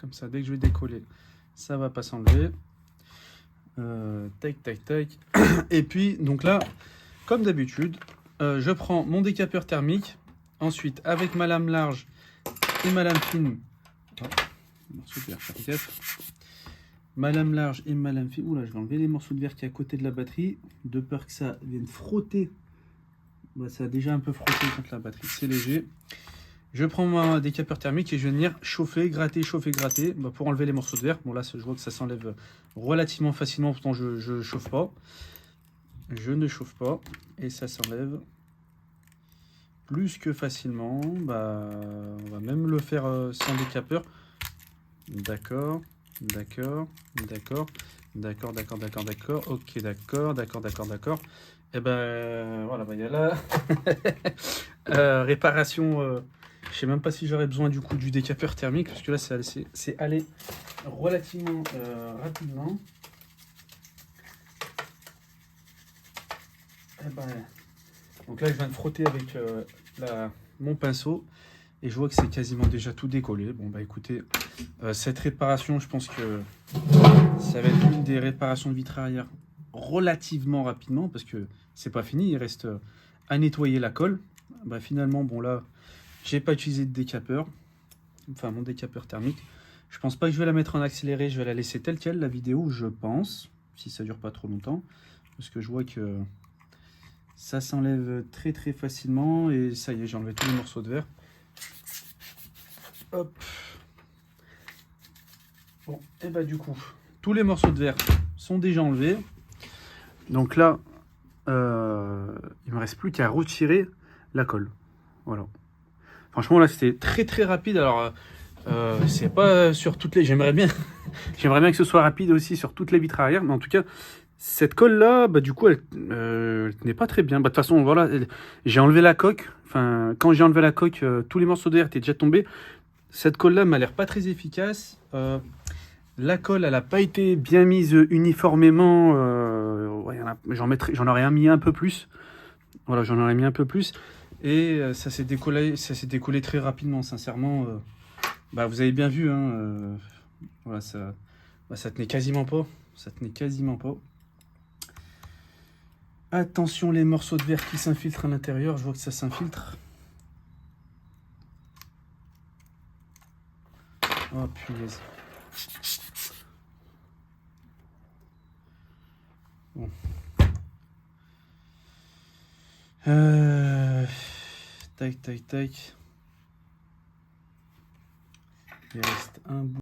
Comme ça, dès que je vais décoller, ça va pas s'enlever. Tac, tac, tac. Et puis, donc là, comme d'habitude, je prends mon décapeur thermique. Ensuite, avec ma lame large et ma lame fine. Oh, morceau de verre, ma lame large et ma lame fine. Oula, je vais enlever les morceaux de verre qui est à côté de la batterie, de peur que ça vienne frotter. Bah, ça a déjà un peu frotté contre la batterie, c'est léger. Je prends mon décapeur thermique et je vais venir chauffer, gratter, bah, pour enlever les morceaux de verre. Bon là, je vois que ça s'enlève relativement facilement, pourtant je chauffe pas. Je ne chauffe pas et ça s'enlève plus que facilement. Bah, on va même le faire sans décapeur. D'accord, d'accord, d'accord, d'accord, d'accord, d'accord, d'accord, ok, d'accord, d'accord, d'accord, d'accord. Et ben voilà, bah, il y a là réparation. Je sais même pas si j'aurais besoin du coup du décapeur thermique parce que là c'est allé relativement rapidement. Et ben, donc là je viens de frotter avec mon pinceau et je vois que c'est quasiment déjà tout décollé. Bon bah écoutez, cette réparation, je pense que ça va être une des réparations de vitre arrière relativement rapidement parce que c'est pas fini, il reste à nettoyer la colle. Bah finalement, bon là, j'ai pas utilisé de décapeur, enfin mon décapeur thermique. Je pense pas que je vais la mettre en accéléré, je vais la laisser telle quelle la vidéo, je pense, si ça dure pas trop longtemps, parce que je vois que ça s'enlève très très facilement et ça y est, j'ai enlevé tous les morceaux de verre. Hop. Bon, et bah du coup, tous les morceaux de verre sont déjà enlevés. Donc là, il me reste plus qu'à retirer la colle. Voilà. Franchement, là, c'était très très rapide. Alors, c'est pas sur toutes les. J'aimerais bien que ce soit rapide aussi sur toutes les vitres arrière, mais en tout cas, cette colle là, bah du coup, elle n'est pas très bien. Bah de toute façon, voilà, j'ai enlevé la coque. Enfin, quand j'ai enlevé la coque, tous les morceaux de verre étaient déjà tombés. Cette colle là m'a l'air pas très efficace. La colle, elle n'a pas été bien mise uniformément. Ouais, j'en aurais mis un peu plus. Voilà, j'en aurais mis un peu plus. Et ça s'est décollé très rapidement, sincèrement. Bah, vous avez bien vu, hein, voilà, ça tenait quasiment pas. Ça tenait quasiment pas. Attention, les morceaux de verre qui s'infiltrent à l'intérieur. Je vois que ça s'infiltre. Oh, punaise. Bon. Tac, tac, tac. Il reste un bout.